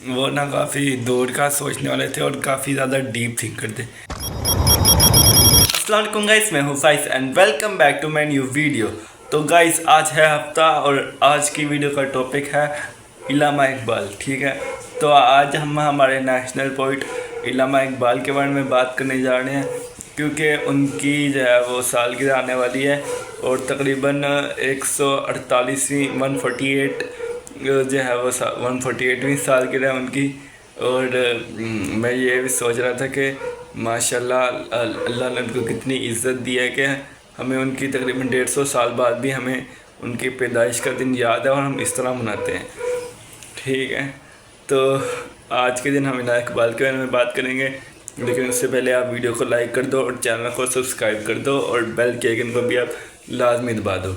وہ نا کافی دور کا سوچنے والے تھے اور کافی زیادہ ڈیپ تھنکر تھے۔ السلام علیکم گائز، میں ہوں Faiz and welcome back to my new video. تو گائز آج ہے ہفتہ اور آج کی ویڈیو کا ٹاپک ہے علامہ اقبال، ٹھیک ہے۔ تو آج ہم ہمارے نیشنل پوئٹ علامہ اقبال کے بارے میں بات کرنے جا رہے ہیں، کیونکہ ان کی جو ہے وہ سالگرہ آنے والی ہے اور تقریباً 148ویں 148 جو ہے وہ 148ویں سالگرہ ہے ان کی۔ اور میں یہ بھی سوچ رہا تھا کہ ماشاءاللہ اللہ نے ان کو کتنی عزت دی ہے کہ ہمیں ان کی تقریباً 150 سال بعد بھی ہمیں ان کی پیدائش کا دن یاد ہے اور ہم اس طرح مناتے ہیں، ٹھیک ہے۔ تو آج کے دن ہم علامہ اقبال کے بارے میں بات کریں گے، لیکن اس سے پہلے آپ ویڈیو کو لائک کر دو اور چینل کو سبسکرائب کر دو اور بیل کے آئیکن کو بھی آپ لازمی دبا دو۔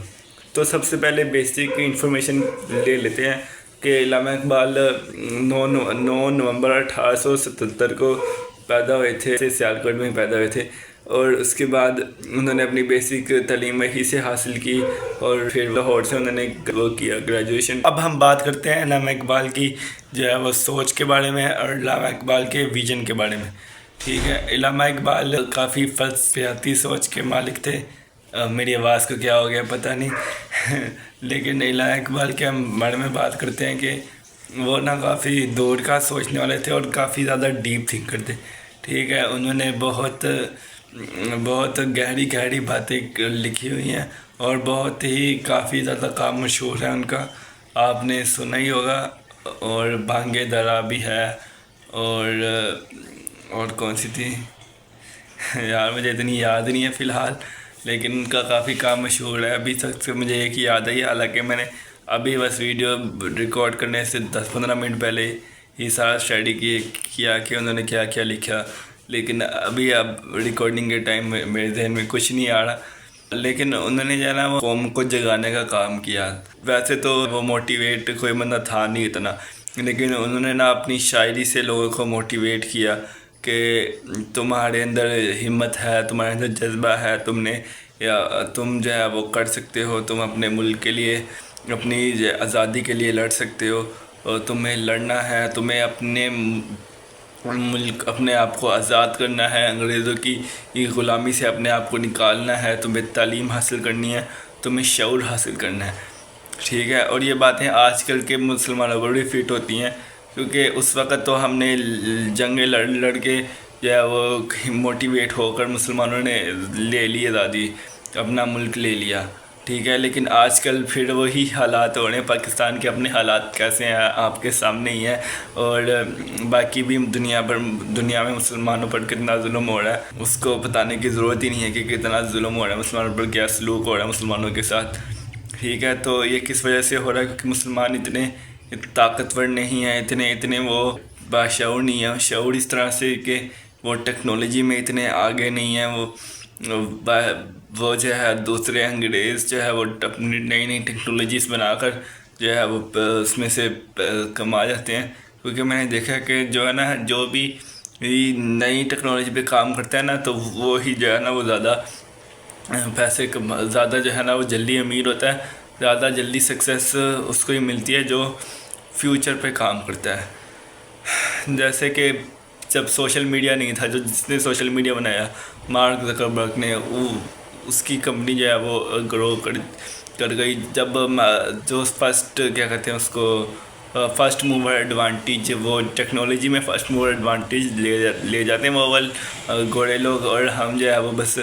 تو سب سے پہلے بیسک انفارمیشن لے لیتے ہیں کہ علامہ اقبال 9 نومبر 1877 کو پیدا ہوئے تھے، سیالکوٹ میں پیدا ہوئے تھے، اور اس کے بعد انہوں نے اپنی بیسک تعلیم وہیں سے حاصل کی اور پھر لاہور سے انہوں نے وہ کیا گریجویشن۔ اب ہم بات کرتے ہیں علامہ اقبال کی جو ہے وہ سوچ کے بارے میں اور علامہ اقبال کے ویژن کے بارے میں، ٹھیک ہے۔ علامہ اقبال کافی فلسفیاتی سوچ کے مالک تھے۔ میری آواز کو کیا ہو گیا پتہ نہیں لیکن علامہ اقبال کے بارے میں بات کرتے ہیں کہ وہ نا کافی دور کا سوچنے والے تھے اور کافی زیادہ ڈیپ تھنکر تھے، ٹھیک ہے۔ انہوں نے بہت گہری باتیں لکھی ہوئی ہیں اور بہت ہی کافی زیادہ کام مشہور ہے ان کا، آپ نے سنا ہی ہوگا۔ اور بانگ درا بھی ہے اور کون سی تھی یار، مجھے اتنی یاد نہیں ہے فی الحال، لیکن ان کا کافی کام مشہور ہے۔ ابھی تک سے مجھے ایک ہی یاد ہے، حالانکہ میں نے ابھی بس ویڈیو ریکارڈ کرنے سے 10-15 منٹ پہلے ہی سارا اسٹڈی کیا کہ انہوں نے کیا کیا لکھا، لیکن اب ریکارڈنگ کے ٹائم میرے ذہن میں کچھ نہیں آ رہا۔ لیکن انہوں نے جو ہے نا وہ قوم کو جگانے کا کام کیا۔ ویسے تو وہ موٹیویٹ کوئی بندہ تھا نہیں اتنا، لیکن انہوں نے نا اپنی شاعری سے لوگوں کو موٹیویٹ کیا کہ تمہارے اندر ہمت ہے، تمہارے اندر جذبہ ہے، تم جو ہے وہ کر سکتے ہو، تم اپنے ملک کے لیے، اپنی آزادی کے لیے لڑ سکتے ہو، اور تمہیں لڑنا ہے، تمہیں اپنے آپ کو آزاد کرنا ہے، انگریزوں کی غلامی سے اپنے آپ کو نکالنا ہے، تمہیں تعلیم حاصل کرنی ہے، تمہیں شعور حاصل کرنا ہے، ٹھیک ہے۔ اور یہ باتیں آج کل کے مسلمانوں پر بھی فٹ ہوتی ہیں، کیونکہ اس وقت تو ہم نے جنگیں لڑ کے جو ہے وہ موٹیویٹ ہو کر مسلمانوں نے لے لی آزادی، اپنا ملک لے لیا، ٹھیک ہے۔ لیکن آج کل پھر وہی حالات ہو رہے ہیں، پاکستان کے اپنے حالات کیسے ہیں آپ کے سامنے ہی ہیں، اور باقی بھی دنیا میں مسلمانوں پر کتنا ظلم ہو رہا ہے اس کو بتانے کی ضرورت ہی نہیں ہے کہ کتنا ظلم ہو رہا ہے مسلمانوں پر، کیا سلوک ہو رہا ہے مسلمانوں کے ساتھ، ٹھیک ہے۔ تو یہ کس وجہ سے ہو رہا ہے؟ کیونکہ مسلمان اتنے طاقتور نہیں ہیں، اتنے وہ باشعور نہیں ہیں، شعور اس طرح سے کہ وہ ٹیکنالوجی میں اتنے آگے نہیں ہیں، وہ جو ہے دوسرے انگریز جو ہے وہ اپنی نئی ٹیکنالوجیز بنا کر جو ہے وہ اس میں سے کما جاتے ہیں۔ کیونکہ میں نے دیکھا کہ جو ہے نا جو بھی نئی ٹیکنالوجی پہ کام کرتا ہے نا، تو وہی جو ہے نا وہ زیادہ پیسے زیادہ جو ہے نا وہ جلدی امیر ہوتا ہے، زیادہ جلدی سکسیس اس کو ہی ملتی ہے جو فیوچر پہ کام کرتا ہے۔ جیسے کہ جب سوشل میڈیا نہیں تھا، جس نے سوشل میڈیا بنایا مارک زکربرگ نے، اس کی کمپنی جو ہے وہ گرو کر گئی، جب جو فرسٹ کیا کہتے ہیں اس کو فرسٹ موور ایڈوانٹیج، وہ ٹیکنالوجی میں فرسٹ موور ایڈوانٹیج لے جاتے ہیں وہ اول گورے لوگ، اور ہم جو ہے وہ بس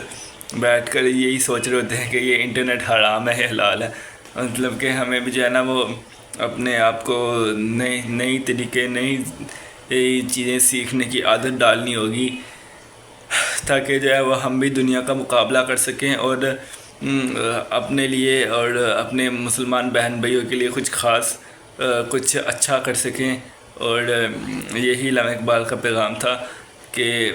بیٹھ کر یہی سوچ رہے ہوتے ہیں کہ یہ انٹرنیٹ حرام ہے حلال ہے۔ مطلب کہ ہمیں بھی جو ہے نا وہ اپنے آپ کو نئی طریقے نئی چیزیں سیکھنے کی عادت ڈالنی ہوگی، تاکہ جو ہے وہ ہم بھی دنیا کا مقابلہ کر سکیں اور اپنے لیے اور اپنے مسلمان بہن بھائیوں کے لیے کچھ اچھا کر سکیں۔ اور یہی علامہ اقبال کا پیغام تھا کہ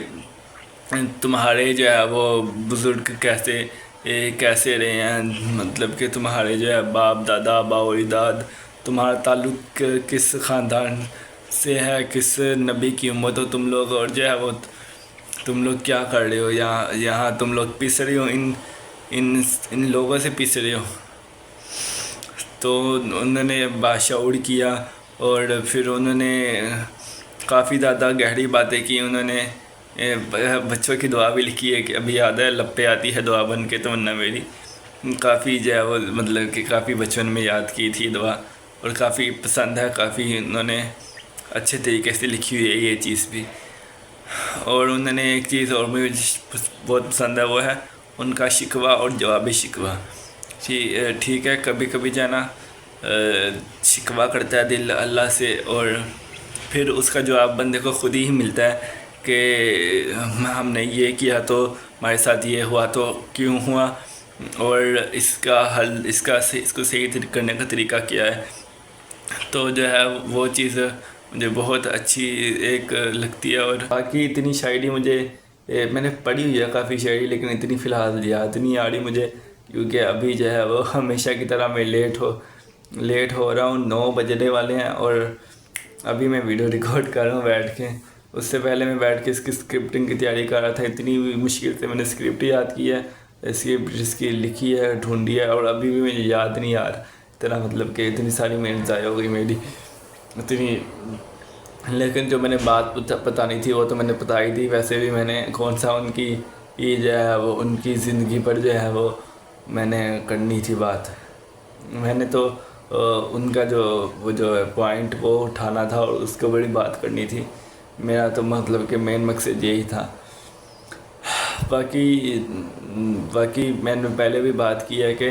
تمہارے جو ہے وہ بزرگ کیسے رہے ہیں، مطلب کہ تمہارے جو ہے باپ دادا باؤ اجداد، تمہارا تعلق کس خاندان سے ہے، کس نبی کی امت ہو تم لوگ، اور جو ہے وہ تم لوگ کیا کر رہے ہو یہاں تم لوگ پس رہے ہو، ان لوگوں سے پس رہے ہو۔ تو انہوں نے باشعور کیا، اور پھر انہوں نے کافی زیادہ گہری باتیں کی انہوں نے. بچوں کی دعا بھی لکھی ہے کہ ابھی یاد ہے لب پہ آتی ہے دعا بن کے تمنا میری. کافی جو ہے وہ مطلب کہ کافی بچپن میں یاد کی تھی دعا اور کافی پسند ہے, کافی انہوں نے اچھے طریقے سے لکھی ہوئی ہے یہ چیز بھی. اور انہوں نے ایک چیز اور مجھے بہت پسند ہے, وہ ہے ان کا شکوہ اور جواب شکوہ. ٹھیک ہے, کبھی کبھی جو ہے نا شکوہ کرتا ہے دل اللہ سے اور پھر اس کا جواب بندے کو خود ہی ملتا ہے کہ ہم نے یہ کیا تو ہمارے ساتھ یہ ہوا تو کیوں ہوا, اور اس کا حل اس کو صحیح کرنے کا طریقہ کیا ہے. تو جو ہے وہ چیز مجھے بہت اچھی ایک لگتی ہے. اور باقی اتنی شاعری میں نے پڑھی ہوئی ہے کافی شاعری, لیکن اتنی فی الحال یاد نہیں آ رہی مجھے, کیونکہ ابھی جو ہے وہ ہمیشہ کی طرح میں لیٹ ہو رہا ہوں. 9 بجنے والے ہیں اور ابھی میں ویڈیو ریکارڈ کر رہا ہوں بیٹھ کے. اس سے پہلے میں بیٹھ کے اس کی اسکرپٹنگ کی تیاری کر رہا تھا. اتنی مشکل سے میں نے اسکرپٹ یاد کی ہے, اسکرپٹ جس کی لکھی ہے ڈھونڈی ہے, اور ابھی بھی مجھے یاد نہیں آ رہا اتنا, مطلب کہ اتنی ساری محنت ضائع ہو گئی میری اتنی. لیکن جو میں نے بات بتانی تھی وہ تو میں نے بتا ہی دی. ویسے بھی میں نے کون سا ان کی جو ہے وہ ان کی زندگی پر جو ہے وہ میں نے کرنی تھی بات. میں نے تو ان کا جو پوائنٹ وہ اٹھانا تھا اور اس کو بڑی بات کرنی تھی. میرا تو مطلب کہ مین مقصد یہی تھا. باقی میں نے پہلے بھی بات کی ہے کہ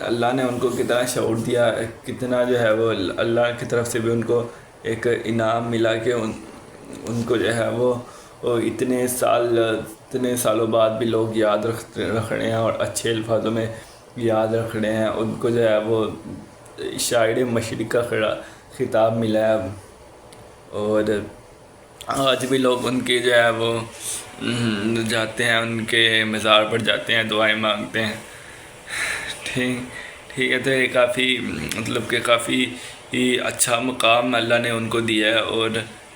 اللہ نے ان کو کتنا شعور دیا, کتنا جو ہے وہ اللہ کی طرف سے بھی ان کو ایک انعام ملا کہ ان کو جو ہے وہ اتنے سالوں بعد بھی لوگ یاد رکھ رہے ہیں اور اچھے الفاظوں میں یاد رکھ رہے ہیں. ان کو جو ہے وہ شاعر مشرق کا خطاب ملا ہے, اور آج بھی لوگ ان کے جو ہے وہ جاتے ہیں, ان کے مزار پر جاتے ہیں, دعائیں مانگتے ہیں. ٹھیک ہے, تو یہ کافی مطلب کہ کافی اچھا مقام اللہ نے ان کو دیا ہے, اور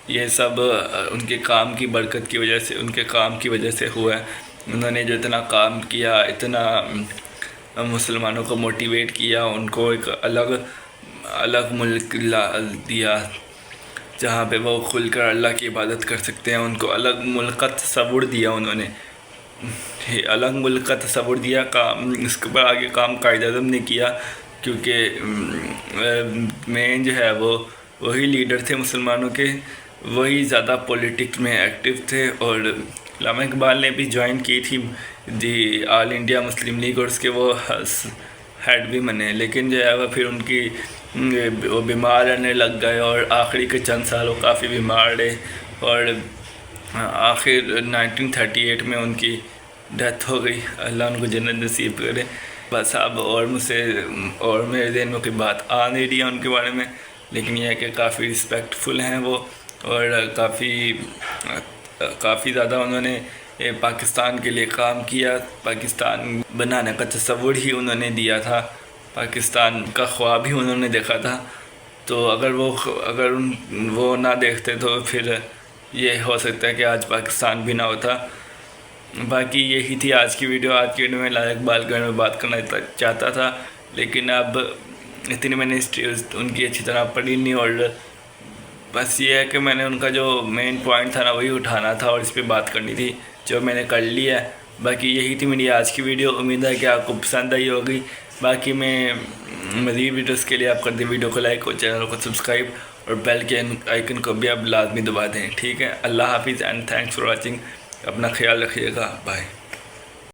یہ سب ان کے کام کی برکت کی وجہ سے, ان کے کام کی وجہ سے ہوا ہے. انہوں نے جو اتنا کام کیا, اتنا مسلمانوں کو موٹیویٹ کیا, ان کو ایک الگ ملک دیا جہاں پہ وہ کھل کر اللہ کی عبادت کر سکتے ہیں. ان کو الگ ملک کا تصور دیا, انہوں نے الگ ملک کا تصور دیا. اس کے بعد آگے کام قائد اعظم نے کیا, کیونکہ مین جو ہے وہ وہی لیڈر تھے مسلمانوں کے, وہی زیادہ پولیٹکس میں ایکٹیو تھے. اور علامہ اقبال نے بھی جوائن کی تھی آل انڈیا مسلم لیگ, اور اس کے وہ ہیڈ بھی بنے. لیکن جو ہے وہ پھر ان کی وہ بیمار رہنے لگ گئے, اور آخری کے چند سال وہ کافی بیمار رہے, اور آخر 1938 میں ان کی ڈیتھ ہو گئی. اللہ ان کو جنت نصیب کرے. بس اب اور میرے ذہن میں کوئی بات آ نہیں رہی ہے ان کے بارے میں, لیکن یہ ہے کہ کافی رسپیکٹفل ہیں وہ, اور کافی زیادہ انہوں نے پاکستان کے لیے کام کیا. پاکستان بنانے کا تصور ہی انہوں نے دیا تھا, پاکستان کا خواب ہی انہوں نے دیکھا تھا. تو اگر وہ نہ دیکھتے تو پھر یہ ہو سکتا ہے کہ آج پاکستان بھی نہ ہوتا. باقی یہی تھی آج کی ویڈیو. آج کی ویڈیو میں علامہ اقبال کے بارے میں بات کرنا چاہتا تھا, لیکن اب اتنی میں نے ان کی اچھی طرح پڑھی نہیں, اور بس یہ ہے کہ میں نے ان کا جو مین پوائنٹ تھا نا وہی اٹھانا تھا اور اس پہ بات کرنی تھی, جو میں نے کر لی ہے. باقی یہی تھی میری آج کی ویڈیو. امید ہے کہ آپ کو پسند آئی ہوگی. باقی میں مزید ویڈیوز کے لیے آپ کر دیں ویڈیو کو لائک اور چینل کو سبسکرائب, اور بیل کے آئیکن کو بھی آپ لازمی دبا دیں. ٹھیک ہے, اللہ حافظ اینڈ تھینکس فار واچنگ. اپنا خیال رکھیے گا. بائے.